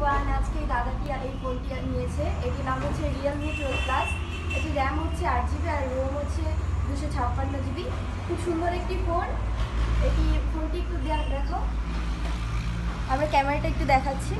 Everyone, আজকে দাদাটি এই ফোনটি নিয়েছে। এটির নাম হচ্ছে রিয়েলমি 12 প্লাস। এটি র্যাম হচ্ছে 8GB আর রোম হচ্ছে 256GB। খুব সুন্দর একটি ফোন। এটি ফোনটি একটু দেখো, আমরা ক্যামেরাটা একটু দেখাচ্ছি।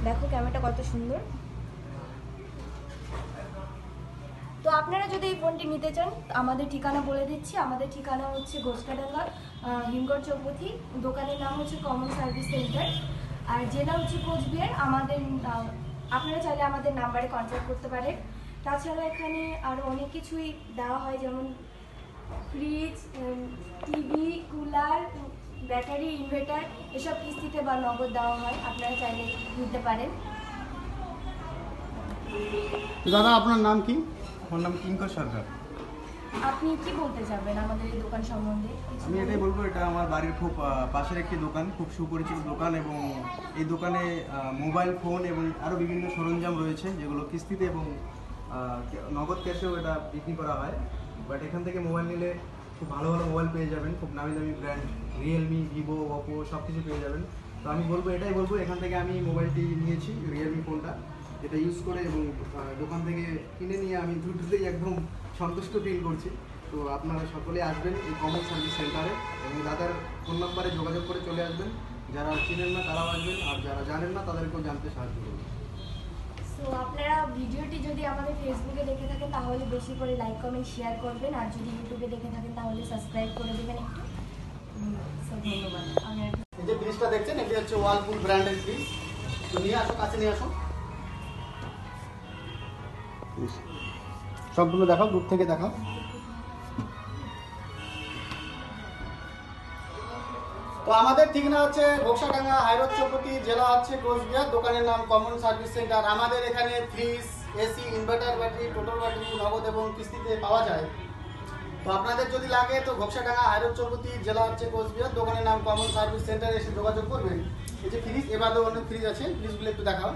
দেখো ক্যামেরাটা কত সুন্দর। তো আপনারা যদি এই ফোনটি নিতে চান, আমাদের ঠিকানা বলে দিচ্ছি। আমাদের ঠিকানা হচ্ছে ঘোষকাডাঙ্গা, হিমগড় চৌপথি। দোকানের নাম হচ্ছে কমন সার্ভিস সেন্টার, আর জেলা হচ্ছে কোচবিহার। আপনারা চাইলে আমাদের নাম্বারে কন্ট্যাক্ট করতে পারেন। তাছাড়া এখানে আরও অনেক কিছুই দেওয়া হয়, যেমন fridge, TV, cooler, battery, inverter, এসব কিস্তিতে বা নগদ দেওয়া হয়। আপনারা চাইলে নিতে পারেন। দাদা আপনার নাম কি? আমার নাম কিঙ্কর সরকার। আপনি কি বলতে চাবেন আমাদের এই দোকান সম্বন্ধে? আমি এটাই বলবো, এটা আমার বাড়ির খুব পাশের একটি দোকান, খুব সুপরিচিত দোকান, এবং এই দোকানে মোবাইল ফোন এবং আরও বিভিন্ন সরঞ্জাম রয়েছে, যেগুলো কিস্তিতে এবং নগদ ক্যাশেও এটা বিক্রি করা হয়। বাট এখান থেকে মোবাইল নিলে খুব ভালো ভালো মোবাইল পেয়ে যাবেন, খুব নামি দামি ব্র্যান্ড, রিয়েলমি, ভিভো, ওপো সব কিছু পেয়ে যাবেন। তো আমি এটাই বলবো, এখান থেকে আমি মোবাইলটি নিয়েছি, রিয়েলমি ফোনটা, এটা ইউজ করে এবং দোকান থেকে কিনে নিয়ে আমি দুটোতেই একদম সন্তুষ্ট ফিল করছি। তো আপনারা সকলে আসবেন এই কমন সার্ভিস সেন্টারে এবং দাদার ফোন নাম্বারে যোগাযোগ করে চলে আসবেন। যারা চিনেন না তারাও আসবেন, আর যারা জানেন না তাদেরকেও জানতে সাহায্য করবেন। সো আপনারা ভিডিওটি যদি আমাদের ফেসবুকে দেখে থাকেন তাহলে বেশি করে লাইক, কমেন্ট, শেয়ার করবেন, আর যদি ইউটিউবে দেখে থাকেন তাহলে সাবস্ক্রাইব করে দেবেন একটু। সো ধন্যবাদ। এই যে ফ্রিজটা দেখছেন, এটি হচ্ছে ওয়ালপুল ব্র্যান্ডের ফ্রিজ। তো নিয়ে আসো, কাছে নিয়ে আসো, সম্পূর্ণ দেখাও, দূর থেকে দেখাও। তো আমাদের ঠিকানা হচ্ছে ঘোষাডাঙ্গা, হাইরোড চৌপতি, জেলা হচ্ছে কোচবিহার। দোকানের নাম কমন সার্ভিস সেন্টার। আমাদের এখানে fridge, AC, inverter, battery, total battery নগদ এবং কিস্তিতে পাওয়া যায়। তো আপনাদের যদি লাগে তো ঘোষাডাঙ্গা, হাইরোড চৌপতি, জেলা হচ্ছে কোচবিহার। দোকানের নাম কমন সার্ভিস সেন্টারে এসে যোগাযোগ করবেন। এই যে ফ্রিজ, এবারেও অনেক ফ্রিজ আছে, ফ্রিজগুলো একটু দেখাও।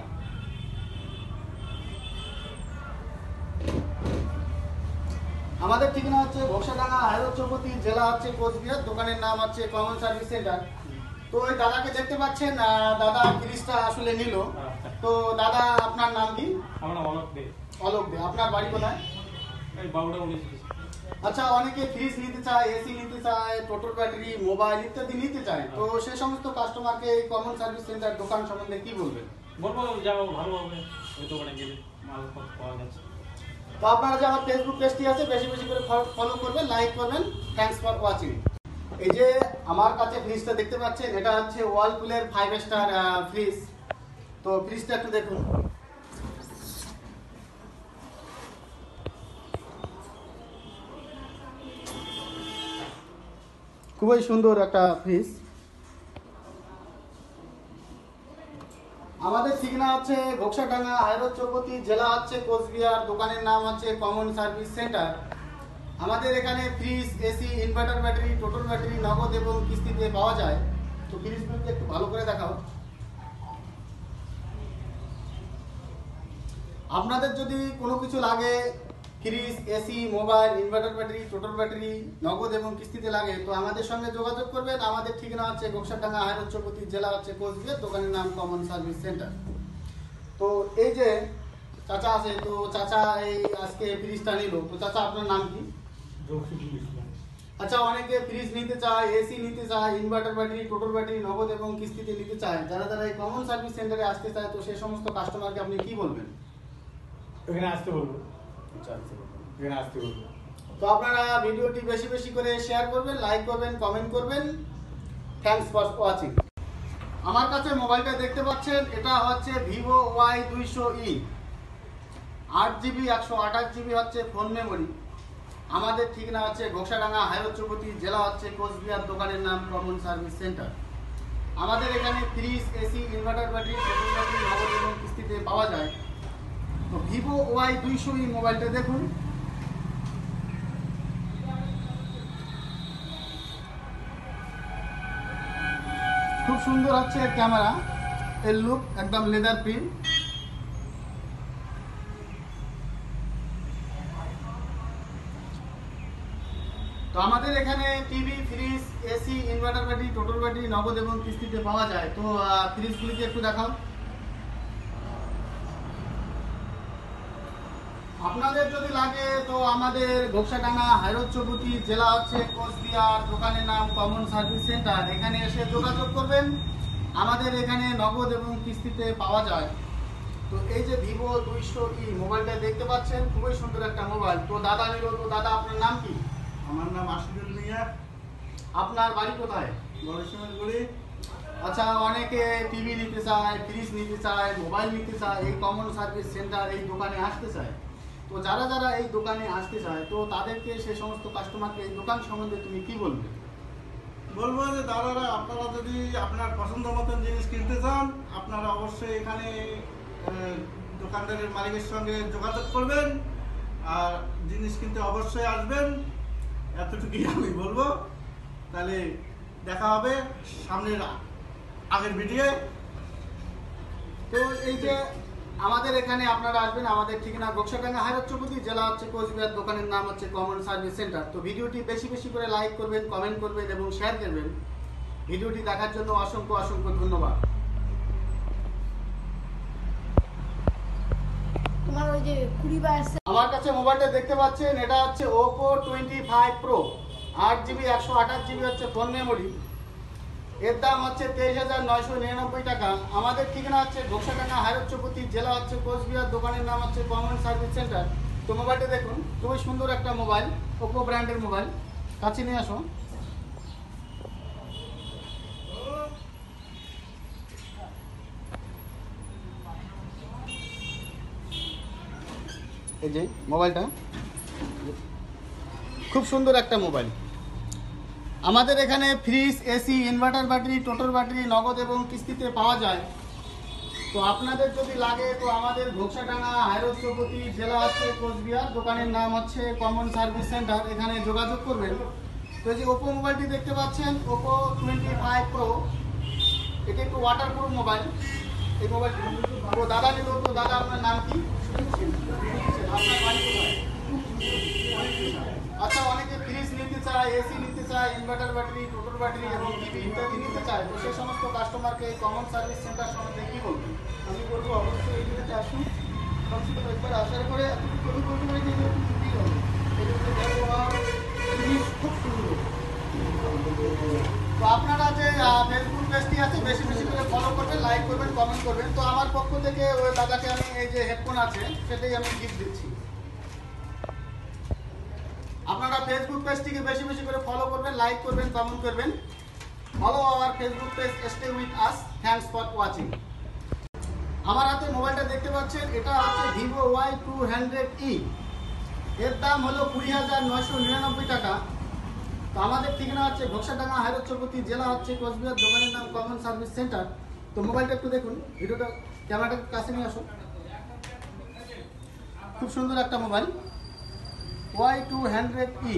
আমাদের ঠিকানা হচ্ছে ঘোষাডাঙ্গা, হাইরোড চৌপতি, জেলা হচ্ছে কোচবিহার। দোকানের নাম হচ্ছে কমন সার্ভিস সেন্টার। তো ওই দাদাকে দেখতে পাচ্ছেন, দাদা ফ্রিজটা আসলে নিল। তো দাদা আপনার নাম কি? আমার নাম অলোক দে। অলোক দে। আপনার বাড়ি কোথায়? এই বাবুটা বলেছি। আচ্ছা, অনেকে ফ্রিজ নিতে চায়, এসি নিতে চায়, টোটাল ব্যাটারি, মোবাইল ইত্যাদি নিতে চায়। তো সে সমস্ত কাস্টমারকে এই কমন সার্ভিস সেন্টার দোকান সম্বন্ধে কি বলবেন? বলবো যাও ভালো হবে, ওই দোকানে গেলে মাল পাওয়া যাচ্ছে। তো আপনারা যে আমার ফেসবুক পেজটি আছে বেশি বেশি করে ফলো করবেন, লাইক করবেন। Thanks for watching. এই যে আমার কাছে ফ্রিজটা দেখতে পাচ্ছেন, এটা হচ্ছে ওয়ালপুলের 5 স্টার ফ্রিজ। তো ফ্রিজটা একটু দেখুন। খুবই সুন্দর একটা ফ্রিজ। আমাদের ঠিকানা হচ্ছে ঘোষাডাঙ্গা, হাইরোড চৌপতি, জেলা হচ্ছে কোচবিহার। দোকানের নাম হচ্ছে কমন সার্ভিস সেন্টার। আমাদের এখানে fridge, AC, inverter, battery, total battery নগদ এবং কিস্তিতে পাওয়া যায়। তো ফ্রিজগুলোকে একটু ভালো করে দেখাও। আপনাদের যদি কোনো কিছু লাগে, fridge, AC, mobile, inverter, battery, total battery নগদ এবং কিস্তিতে লাগে, তো আমাদের সঙ্গে যোগাযোগ করবেন। আমাদের ঠিকানা হচ্ছে ঘোষাডাঙ্গা, হাইরোড চৌপতি, জেলা হচ্ছে কোচবিহার। দোকানের নাম কমন সার্ভিস সেন্টার। তো এই যে চাচা আছে, তো চাচা এই আজকে ফ্রিজটা নিল। তো চাচা আপনার নাম কি? আচ্ছা, অনেকে ফ্রিজ নিতে চায়, এসি নিতে চায়, ইনভার্টার, ব্যাটারি, টোটাল ব্যাটারি নগদ এবং কিস্তিতে নিতে চায়। যারা যারা এই কমন সার্ভিস সেন্টারে আসতে চায়, তো সেই সমস্ত কাস্টমারকে আপনি কি বলবেন? এখানে আসতে বলবো, এখানে আসতে বলবো। তো আপনারা ভিডিওটি বেশি বেশি করে শেয়ার করবেন, লাইক করবেন, কমেন্ট করবেন। Thanks for watching. আমার কাছে মোবাইলটা দেখতে পাচ্ছেন, এটা হচ্ছে ভিভো Y200E। 8GB 128GB হচ্ছে ফোন মেমোরি। আমাদের ঠিকানা হচ্ছে ঘোষাডাঙ্গা, হাইরোড চৌপতি, জেলা হচ্ছে কোচবিহার। দোকানের নাম কমন সার্ভিস সেন্টার। আমাদের এখানে fridge, AC, inverter, battery, total battery নগদ এবং কিস্তিতে পাওয়া যায়। তো ভিভো Y200E মোবাইলটা দেখুন। খুব সুন্দর হচ্ছে ক্যামেরা, এর লুক একদম লেদার প্রিন্ট। তো আমাদের এখানে TV, fridge, AC, inverter battery, total battery নগদ এবং কিস্তিতে পাওয়া যায়। তো ফ্রিজগুলিকে একটু দেখাও। আপনাদের যদি লাগে তো আমাদের ঘোকসাডাঙ্গা, হাইরোড চৌপতি, জেলা হচ্ছে কোচবিহার, দোকানের নাম কমন সার্ভিস সেন্টার। এখানে এসে যোগাযোগ করবেন। আমাদের এখানে নগদ এবং কিস্তিতে পাওয়া যায়। তো এই যে ভিভো 200E মোবাইলটা দেখতে পাচ্ছেন, খুবই সুন্দর একটা মোবাইল। তো দাদা নিল, তো দাদা আপনার নাম কি? আমার নাম আশিকুল মিয়া, আপনার বাড়ি কোথায়? গড়েশ্বরগুলি। আচ্ছা, অনেকে টিভি নিতে চায়, ফ্রিজ নিতে চায়, মোবাইল নিতে চায়, এই কমন সার্ভিস সেন্টার এই দোকানে আসতে চায়। তো যারা যারা এই দোকানে আসতে চায় তো তাদেরকে সে সমস্ত কাস্টমারকে এই দোকান সম্বন্ধে তুমি কি বলবে? বলবো যে দাদারা, আপনারা যদি আপনার পছন্দ মতন জিনিস কিনতে চান, আপনারা অবশ্যই এখানে দোকানদারের মালিকের সঙ্গে যোগাযোগ করবেন আর জিনিস কিনতে অবশ্যই আসবেন। এতটুকুই আমি বলবো। তাহলে দেখা হবে সামনের আগের ভিডিও। তো এই যে আমাদের এখানে আপনারা আসবেন, আমাদের ঠিকানা ঘোকসাডাঙ্গা, হাইরোড চৌপতি, জেলা হচ্ছে কোচবিহার, দোকানের নাম হচ্ছে কমন সার্ভিস সেন্টার। তো ভিডিওটি বেশি বেশি করে লাইক করবেন, কমেন্ট করবেন এবং শেয়ার করবেন। ভিডিওটি দেখার জন্য অসংখ্য অসংখ্য ধন্যবাদ। তোমার ওই যে 20 আমার কাছে মোবাইলটা দেখতে পাচ্ছেন, এটা হচ্ছে Oppo 25 Pro, 8GB 128GB হচ্ছে ফোন মেমোরি। এর দাম হচ্ছে 23,999 টাকা। আমাদের ঠিকানা হচ্ছে ঘোকসাডাঙ্গা, হাইরোড চৌপতি, জেলা হচ্ছে কোচবিহার, দোকানের নাম হচ্ছে কমন সার্ভিস সেন্টার। তো মোবাইলটা দেখুন, খুবই সুন্দর একটা মোবাইল, Oppo ব্র্যান্ডের মোবাইল। কাছে নিয়ে আসো। এই যে মোবাইলটা খুব সুন্দর একটা মোবাইল। আমাদের এখানে fridge, AC, inverter battery, total battery নগদ এবং কিস্তিতে পাওয়া যায়। তো আপনাদের যদি লাগে তো আমাদের ঘোকসাডাঙ্গা, হাইরোড চৌপতি, জেলা হচ্ছে কোচবিহার, দোকানের নাম হচ্ছে কমন সার্ভিস সেন্টার। এখানে যোগাযোগ করবেন। তো এই যে ওপো মোবাইলটি দেখতে পাচ্ছেন, Oppo 25 Pro, এটি একটু ওয়াটারপ্রুফ মোবাইল। এই মোবাইলটি তো দাদা নিল, তো দাদা আপনার নাম কি? আপনার বাড়ি কোথায়? আচ্ছা, অনেকে ফ্রিজ নিতে চায়, এসি নিতে চায়, ইনভার্টার ব্যাটারি, টোটাল ব্যাটারি এবং টিভি ইত্যাদি নিতে চায়। তো সেই সমস্ত কাস্টমারকে কমন সার্ভিস সেন্টার সম্বন্ধে কি বলবেন? আমি বলবো অবশ্যই এই জায়গাতে আসুন। কমসে কম একবার আসার পরে এতটুকু আমি বলতে পারি যে এগুলো খুবই হবে। এগুলো ব্যবহার জিনিস খুব সুন্দর। তো আপনারা যে ফেসবুক পেজটি আছে বেশি বেশি করে ফলো করবেন, লাইক করবেন, কমেন্ট করবেন। তো আমার পক্ষ থেকে ওই দাদাকে আমি এই যে হেডফোন আছে সেটাই আমি গিফট দিচ্ছি। আপনারা ফেসবুক পেজটিকে বেশি বেশি করে ফলো করবেন, লাইক করবেন, কমেন্ট করবেন। Follow our Facebook page, stay with us. Thanks for watching. আমার হাতে মোবাইলটা দেখতে পাচ্ছেন, এটা হচ্ছে ভিভো Y200E। এর দাম হলো 20,999 টাকা। তো আমাদের ঠিকানা হচ্ছে ঘোকসাডাঙ্গা, হাইরোড চৌপতি, জেলা হচ্ছে কোচবিহার, দোকানের নাম কমন সার্ভিস সেন্টার। তো মোবাইলটা একটু দেখুন, ভিডিওটা ক্যামেরাটা কাছে নিয়ে আসুন। খুব সুন্দর একটা মোবাইল, Y200E।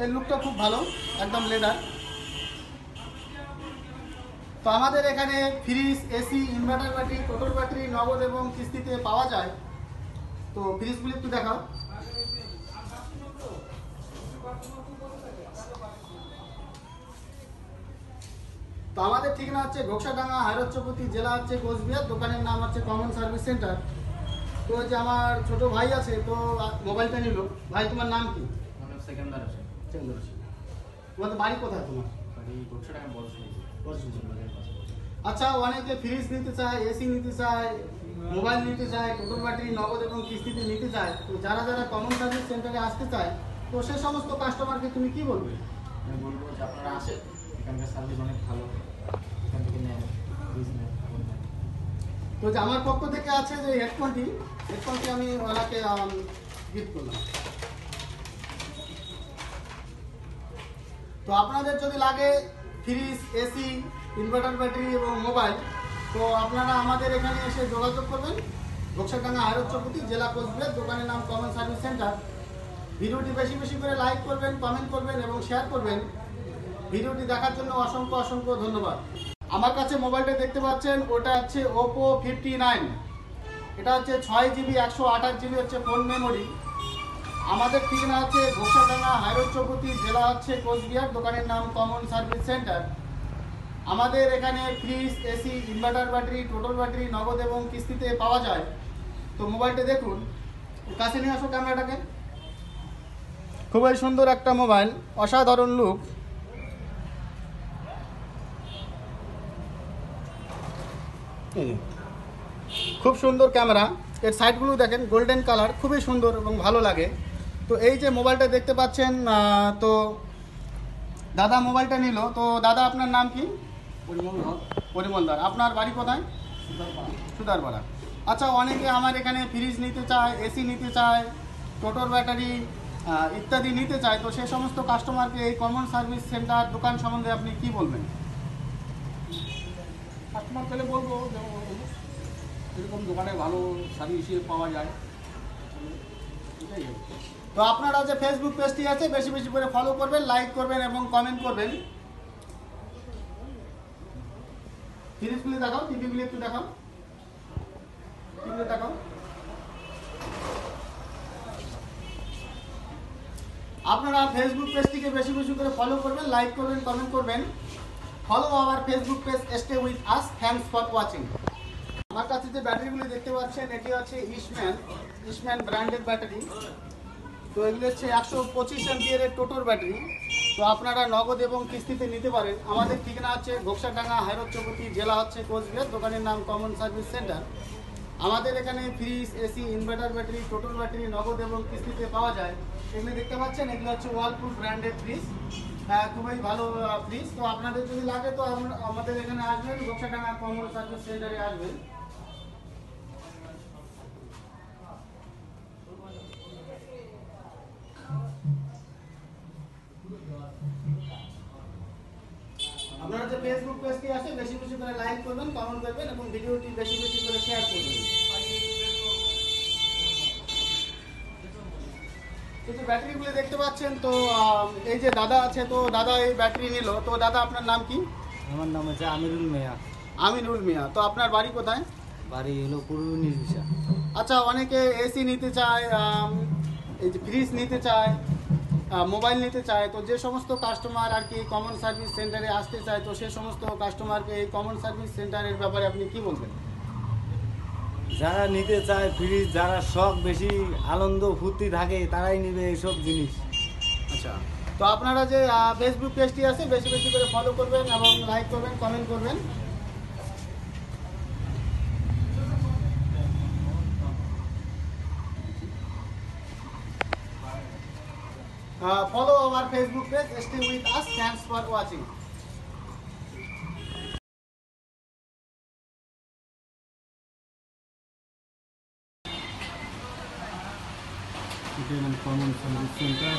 এর লুকটা খুব ভালো, একদম লেদার। তো আমাদের এখানে fridge, AC, inverter battery, total battery নগদ এবং কিস্তিতে পাওয়া যায়। তো ফ্রিজগুলি একটু দেখাও। তো আমাদের ঠিকানা হচ্ছে ঘোকসাডাঙ্গা, হাইরোড চৌপতি, জেলা হচ্ছে কোচবিহার, দোকানের নাম হচ্ছে কমন সার্ভিস সেন্টার। তো যে আমার ছোট ভাই আছে, তো মোবাইলটা নিল। ভাই, তোমার নাম কি? সেকেন্ডার আছে তোমাদের বাড়ি কোথায়? তোমার বাড়ি ঘোকসাডাঙ্গা আচ্ছা, অনেকে ফ্রিজ নিতে চায়, এসি নিতে চায়, মোবাইল নিতে চায়, টোটাল ব্যাটারি নগদ এবং কিস্তিতে নিতে চায়। তো যারা যারা কমন সার্ভিস সেন্টারে আসতে চায় তো সে সমস্ত কাস্টমারকে তুমি কি বলবে? আমি বলবো যে আপনারা আসেন, এখানকার সার্ভিস অনেক ভালো, এখান থেকে নেন, ফ্রিজ নেন। তো যে আমার পক্ষ থেকে আছে যে হেডফোনটি আমি ওনাকে গিফট করলাম। তো আপনাদের যদি লাগে ফ্রিজ, এসি, ইনভার্টার ব্যাটারি এবং মোবাইল, তো আপনারা আমাদের এখানে এসে যোগাযোগ করবেন। ঘোকসাডাঙ্গা, হাইরোড চৌপতি, জেলা কোচবিহার, দোকানের নাম কমন সার্ভিস সেন্টার। ভিডিওটি বেশি বেশি করে লাইক করবেন, কমেন্ট করবেন এবং শেয়ার করবেন। ভিডিওটি দেখার জন্য অসংখ্য অসংখ্য ধন্যবাদ। আমার কাছে মোবাইলটা দেখতে পাচ্ছেন, ওটা হচ্ছে Oppo 59। এটা হচ্ছে 6 GB 128 GB হচ্ছে ফোন মেমোরি। আমাদের ঠিকানা হচ্ছে ঘোষাডাঙ্গা, হাইরোড চৌপতি, জেলা হচ্ছে কোচবিহার। দোকানের নাম কমন সার্ভিস সেন্টার। আমাদের এখানে fridge, AC, inverter battery, total battery নগদ এবং কিস্তিতে পাওয়া যায়। তো মোবাইলটা দেখুন, কাছে নিয়ে আসো ক্যামেরাটাকে। খুবই সুন্দর একটা মোবাইল, অসাধারণ লুক। খুব সুন্দর ক্যামেরা, এর সাইডগুলো দেখেন গোল্ডেন কালার, খুবই সুন্দর এবং ভালো লাগে। তো এই যে মোবাইলটা দেখতে পাচ্ছেন, তো দাদা মোবাইলটা নিল। তো দাদা আপনার নাম কি? পরিমল দার। আপনার বাড়ি কোথায়? সুদারপাড়া। আচ্ছা, অনেকে আমার এখানে ফ্রিজ নিতে চায়, এসি নিতে চায়, টোটোর ব্যাটারি ইত্যাদি নিতে চায়। তো সে সমস্ত কাস্টমারকে এই কমন সার্ভিস সেন্টার দোকান সম্বন্ধে আপনি কি বলবেন? কাস্টমার পেলে বলবো যেমন এরকম দোকানে ভালো সার্ভিস পাওয়া যায়, এটাই আর কি। তো আপনারা যে ফেসবুক পেজটি আছে বেশি বেশি করে ফলো করবেন, লাইক করবেন এবং কমেন্ট করবেন। ফ্রিজগুলি দেখাও, টিভিগুলি একটু দেখাও, টিভিগুলি দেখাও। আপনারা ফেসবুক পেজটিকে বেশি বেশি করে ফলো করবেন, লাইক করবেন, কমেন্ট করবেন। Follow our Facebook page, stay with us. Thanks for watching. আমার কাছে যে ব্যাটারিগুলি দেখতে পাচ্ছেন এটি হচ্ছে ইস্টম্যান ব্র্যান্ডের ব্যাটারি। তো এগুলো হচ্ছে 125 অ্যাম্পিয়ারের টোটোর ব্যাটারি। তো আপনারা নগদ এবং কিস্তিতে নিতে পারেন। আমাদের ঠিকানা হচ্ছে ঘোষাডাঙ্গা, হাইরোড চৌপতি, জেলা হচ্ছে কোচবিহার। দোকানের নাম কমন সার্ভিস সেন্টার। আমাদের এখানে ফ্রিজ, এসি, ইনভার্টার ব্যাটারি, টোটোর ব্যাটারি নগদ এবং কিস্তিতে পাওয়া যায়। এগুলো দেখতে পাচ্ছেন, এগুলো হচ্ছে ওয়ালপুল ব্র্যান্ডের ফ্রিজ, খুবই ভালো ফ্রিজ। তো আপনাদের যদি লাগে তো আমাদের এখানে আসবেন, ঘোষাডাঙ্গা কমন সার্ভিস সেন্টারে আসবেন। আপনারা যে ফেসবুক পেজটি আছে বেশি বেশি করে লাইক করবেন, কমেন্ট করবেন এবং ভিডিওটি বেশি বেশি করে শেয়ার করবেন। এই যে ব্যাটারিগুলো দেখতে পাচ্ছেন, তো এই যে দাদা আছে, তো দাদা এই ব্যাটারি নিল। তো দাদা আপনার নাম কি? আমার নাম হচ্ছে আমিরুল মিয়া। আমিনুল মিয়া। তো আপনার বাড়ি কোথায়? বাড়ি হলো পূর্ব নির্বিশা। আচ্ছা, অনেকে এসি নিতে চায়, এই যে ফ্রিজ নিতে চায়, মোবাইল নিতে চায়। তো যে সমস্ত কাস্টমার আর কি কমন সার্ভিস সেন্টারে আসতে চায়, তো সে সমস্ত কাস্টমারকে এই কমন সার্ভিস সেন্টারের ব্যাপারে আপনি কি বলবেন? যারা নিতে চায় ফ্রিজ, যারা শখ বেশি আনন্দ ফুর্তি থাকে তারাই নিবে এইসব জিনিস। আচ্ছা, তো আপনারা যে ফেসবুক পেজটি আছে বেশি বেশি করে ফলো করবেন এবং লাইক করবেন, কমেন্ট করবেন। Follow our Facebook page, stay with us. Thanks for watching. Common service centre.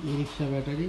E rickshaw battery.